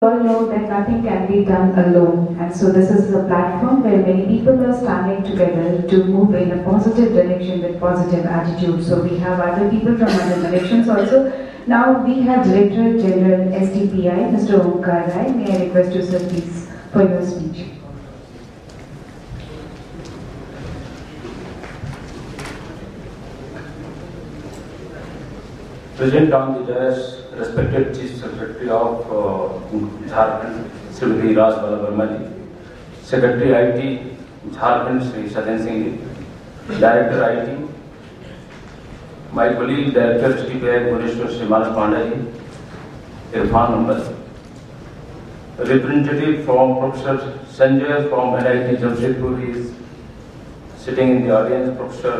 all know that nothing can be done alone, and so this is a platform where many people are standing together to move in a positive direction with positive attitude. So we have other people from other directions also. Now we have Director General STPI, Mr. Omkar Rai. May I request you, sir, please, for your speech. Present on the dais, respected Chief Secretary of Jharkhand, Srimati Raj Balabarmaji, Secretary IT, Jharkhand, Sri Sajan Singh, Director IT, my colleague Director STPI, Bhuneshwar Sri Manas Pandaji, Irfan Number, representative from Professor Sanjay from NIT Jamshedpur is sitting in the audience, Professor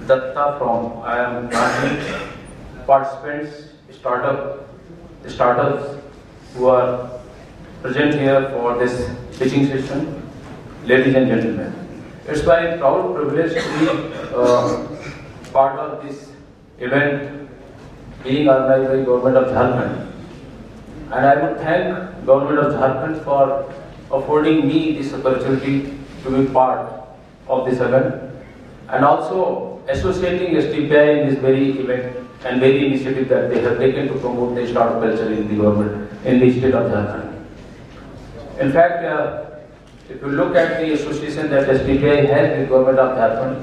Datta from IIM Ranchi, participants, startups who are present here for this pitching session, ladies and gentlemen. It's my proud privilege to be part of this event being organized by the Government of Jharkhand. And I would thank Government of Jharkhand for affording me this opportunity to be part of this event and also associating STPI in this very event and very initiative that they have taken to promote the startup culture in the government, in the state of Jharkhand. In fact, if you look at the association that STPI has with Government of Jharkhand,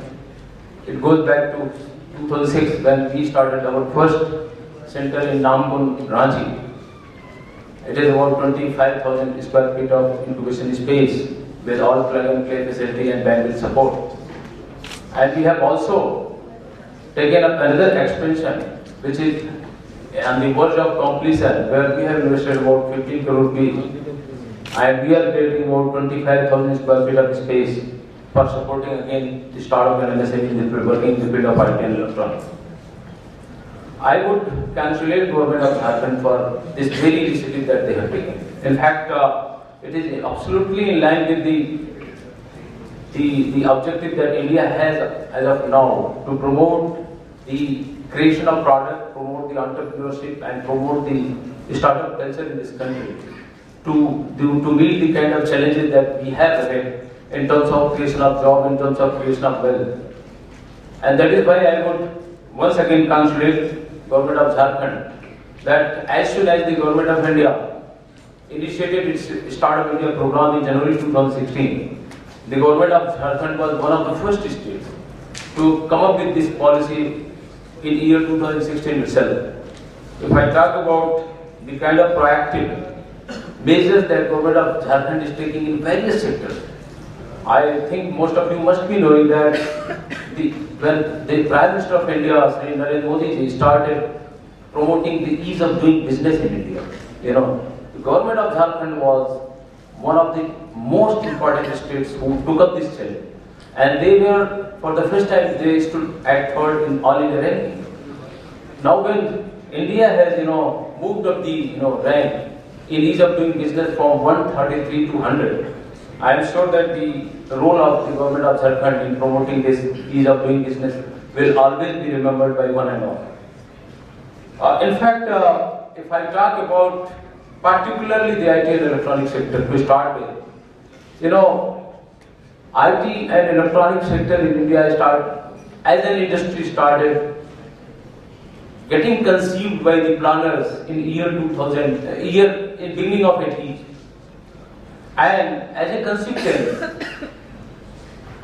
it goes back to 2006 when we started our first center in Namgun, Ranchi. It is about 25,000 square feet of incubation space with all plug-and-play facility and bandwidth support. And we have also taken up another expansion which is on the verge of completion, where we have invested about 15 crore rupees and we are creating about 25,000 square feet of space for supporting again the startup and MSME in the working in the field of IT and electronics. I would congratulate Government of Jharkhand for this very initiative that they have taken. In fact, it is absolutely in line with the objective that India has as of now to promote the creation of product, promote the entrepreneurship and promote the startup culture in this country to meet the kind of challenges that we have ahead in terms of creation of job, in terms of creation of wealth. And that is why I would once again congratulate Government of Jharkhand that as soon as the Government of India initiated its Startup India program in January 2016, the Government of Jharkhand was one of the first states to come up with this policy in year 2016 itself. If I talk about the kind of proactive measures that Government of Jharkhand is taking in various sectors, I think most of you must be knowing that when the Prime Minister of India, Sri Narendra Modi ji, started promoting the ease of doing business in India, the Government of Jharkhand was one of the most important states who took up this challenge. And they were, for the first time, they stood at third in all India ranking. Now when India has, moved up the, rank in ease of doing business from 133 to 100, I am sure that the role of the Government of Jharkhand in promoting this ease of doing business will always be remembered by one and all. In fact, if I talk about particularly the IT and electronic sector to start with, IT and electronic sector in India as an industry started getting conceived by the planners in year 2000, in beginning of 80s. And as a consequence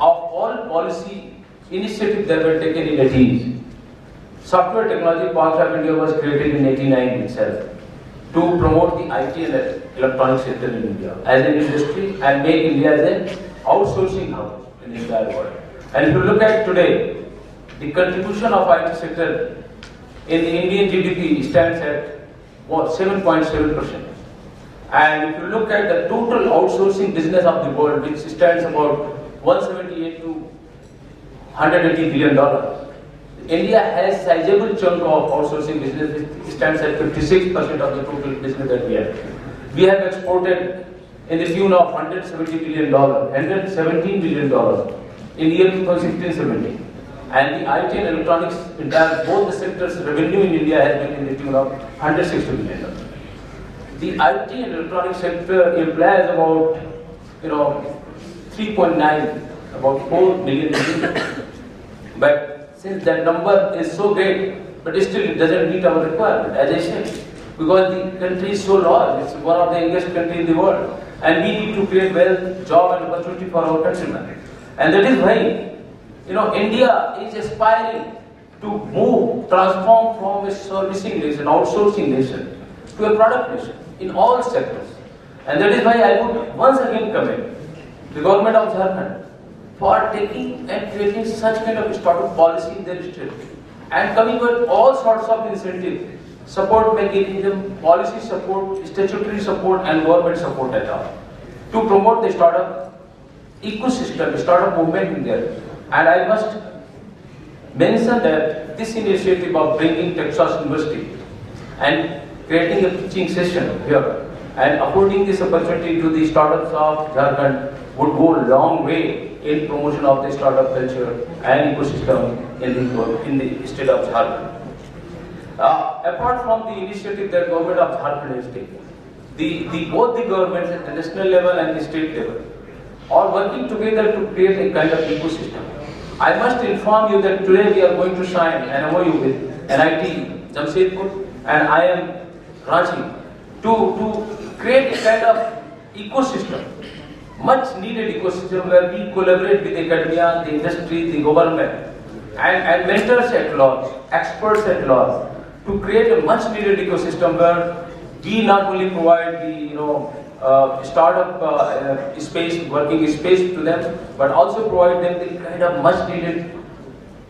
of all policy initiatives that were taken in 80s, Software Technology Park of India was created in 89 itself to promote the IT and electronic sector in India as an industry and make India as an outsourcing hub in the entire world. And if you look at today, the contribution of IT sector in the Indian GDP stands at 7.7%. And if you look at the total outsourcing business of the world, which stands about 178 to 180 billion dollars, India has sizable chunk of outsourcing business, which stands at 56% of the total business that we have. We have exported in the tune of $170 billion, $117 billion in year 2016-17. And the IT and electronics, both the sectors' revenue in India has been in the tune of $160 billion. the IT and electronic sector employs about, 3.9, about 4 million Indians. But since that number is so great, but still it doesn't meet our requirement, as I said, because the country is so large, it's one of the youngest countries in the world, and we need to create wealth, job and opportunity for our countrymen. And that is why, India is aspiring to move, transform from a servicing nation, outsourcing nation, to a product nation in all sectors. And that is why I would once again commend the government of Jharkhand for taking and creating such kind of startup policy in their state and coming with all sorts of incentives, support mechanism, policy support, statutory support and government support at all to promote the startup ecosystem, startup movement in there. And I must mention that this initiative of bringing Texas University and creating a pitching session here and affording this opportunity to the startups of Jharkhand would go a long way in promotion of the startup culture and ecosystem in the state of Jharkhand. Apart from the initiative that government of Jharkhand is taking, both the governments at the national level and the state level are working together to create a kind of ecosystem. I must inform you that today we are going to sign an MOU with NIT Jamshedpur and IIM Ranchi to create a kind of ecosystem, much needed ecosystem where we collaborate with academia, the industry, the government and mentors at large, experts at large to create a much needed ecosystem where we not only provide the startup space, working space to them, but also provide them the kind of much needed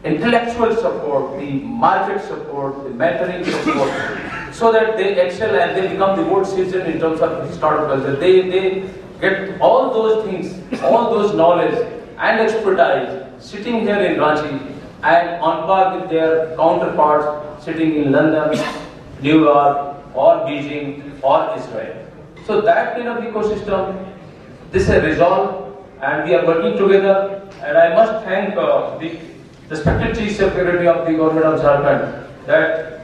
intellectual support, the market support, the mentoring support, so that they excel and they become the world citizen in terms of startup culture. They get all those things, all those knowledge and expertise sitting here in Ranchi and on par with their counterparts sitting in London, New York, or Beijing, or Israel. So that kind of ecosystem, this is a resolve, and we are working together. And I must thank the respected Chief Secretary of the Government of Jharkhand, that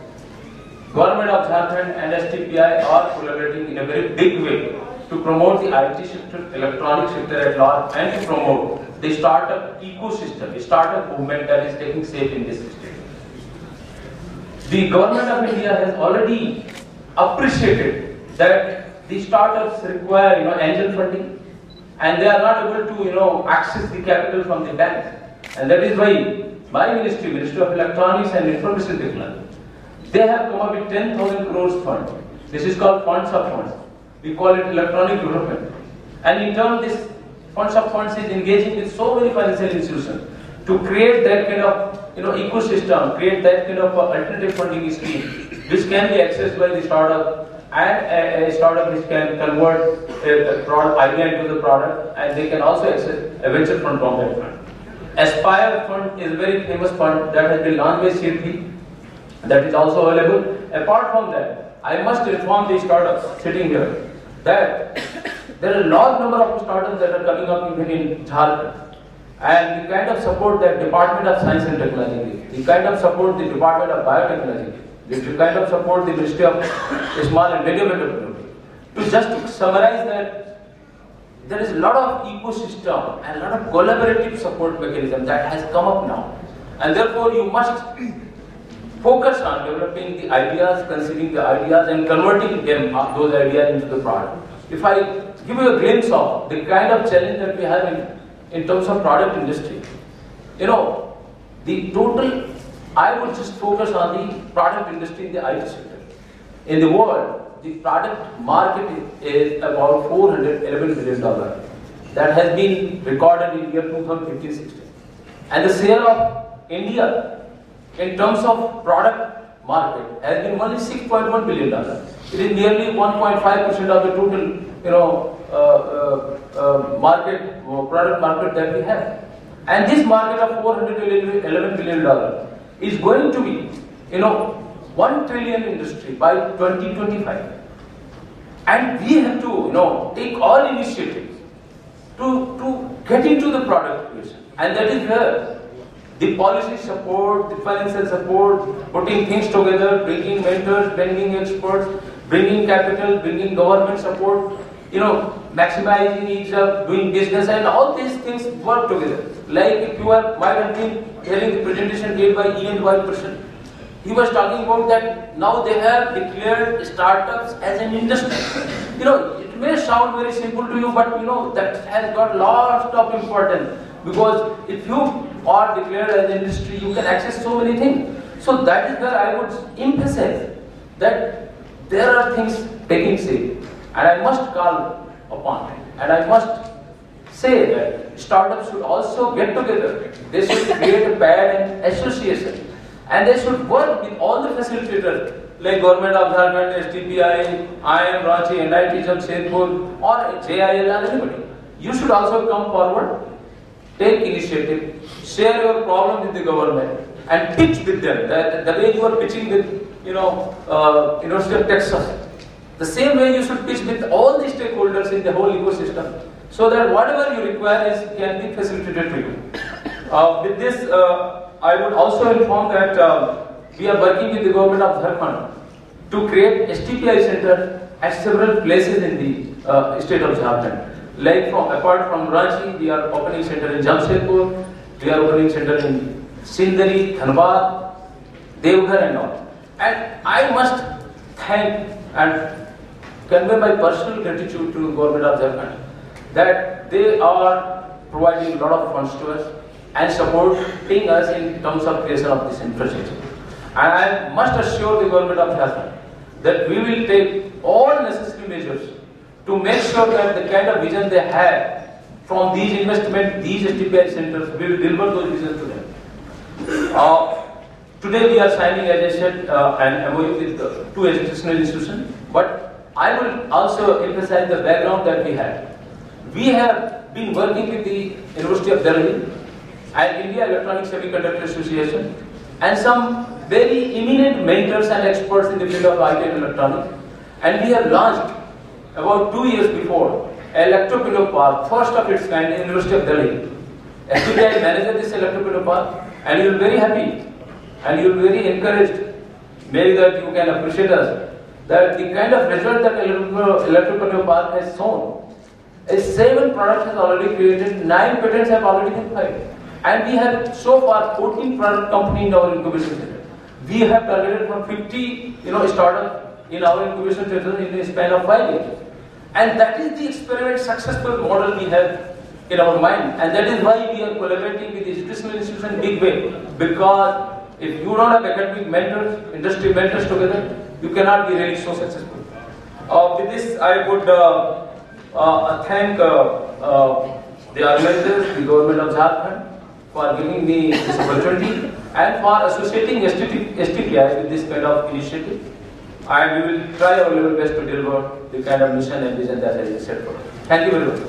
Government of Jharkhand and STPI are collaborating in a very big way to promote the IT sector, electronic sector at large, and to promote the startup ecosystem, the startup movement that is taking shape in this state. The Government of India has already appreciated that the startups require angel funding, and they are not able to access the capital from the banks. And that is why my ministry, Ministry of Electronics and Information Technology, they have come up with 10,000 crores fund. This is called funds of funds. We call it electronic development. And in turn, this funds of funds is engaging with so many financial institutions to create that kind of ecosystem, create that kind of alternative funding scheme, which can be accessed by the startup, and a startup which can convert a product idea into the product, and they can also access a venture fund from that fund. Aspire fund is a very famous fund that has been launched by CIRTI, that is also available. Apart from that, I must inform the startups sitting here that there are a large number of startups that are coming up even in Jharkhand, and the kind of support that Department of Science and Technology gives, the kind of support the Department of Biotechnology gives, the kind of support the Ministry of Small and Medium Enterprises. To just summarize that, there is a lot of ecosystem and a lot of collaborative support mechanism that has come up now, and therefore you must focus on developing the ideas, conceiving the ideas, and converting them, those ideas, into the product. If I give you a glimpse of the kind of challenge that we have in terms of product industry, the total, I would just focus on the product industry in the IT sector. In the world, the product market is about $411 billion. That has been recorded in year 2015-16. And the share of India in terms of product market has been only $6.1 billion. It is nearly 1.5% of the total, product market that we have. And this market of $411 billion is going to be, 1 trillion industry by 2025. And we have to, take all initiatives to get into the product creation. And that is where the policy support, the financial support, putting things together, bringing mentors, bringing experts, bringing capital, bringing government support, maximizing each of doing business, and all these things work together. Like if you might have been hearing the presentation given by E&Y person. He was talking about that now they have declared startups as an industry. It may sound very simple to you, but that has got lots of importance, because if you are declared as an industry, you can access so many things. So that is where I would emphasize that there are things taking shape, and I must call upon, and I must say that startups should also get together. They should create a band and association, and they should work with all the facilitators like Government of Jharkhand, STPI, IIM Ranchi, NIT Jamshedpur, or JIL, and anybody. You should also come forward, take initiative, share your problem with the government, and pitch with them. The way you are pitching with, University of Texas, the same way you should pitch with all the stakeholders in the whole ecosystem, so that whatever you require can be facilitated to you. With this, I would also inform that we are working with the government of Jharkhand to create STPI center at several places in the state of Jharkhand. Like apart from Ranchi, we are opening center in Jamshedpur, we are opening center in Sindri, Dhanbad, Devghar and all. And I must thank and convey my personal gratitude to the government of Jharkhand that they are providing a lot of funds to us and supporting us in terms of creation of this infrastructure. And I must assure the government of Jharkhand that we will take all necessary measures to make sure that the kind of vision they have from these investments, these STPI centers, we will deliver those visions to them. Today we are signing, as I said, an MOU with two educational institutions, but I will also emphasize the background that we have. We have been working with the University of Delhi and India Electronic Semiconductor Association and some very eminent mentors and experts in the field of IT and electronics, and we have launched about 2 years before an electropreneur park, first of its kind in the University of Delhi. STPI manages this electropreneur park, and you will be very happy and you will be very encouraged, maybe that you can appreciate us, that the kind of result that electropreneur park has shown is 7 products has already created, 9 patents have already been filed, and we have so far 14 product companies in our incubation center. We have targeted from 50 startups in our incubation center in the span of 5 years, and that is the experiment successful model we have in our mind, and that is why we are collaborating with the educational institution in big way, because if you don't have academic mentors, industry mentors together, you cannot be really so successful. With this, I would thank the organizers, the government of Jharkhand, for giving me this opportunity and for associating STPI with this kind of initiative. And we will try our level best to deliver the kind of mission and vision that I set for. Thank you very much.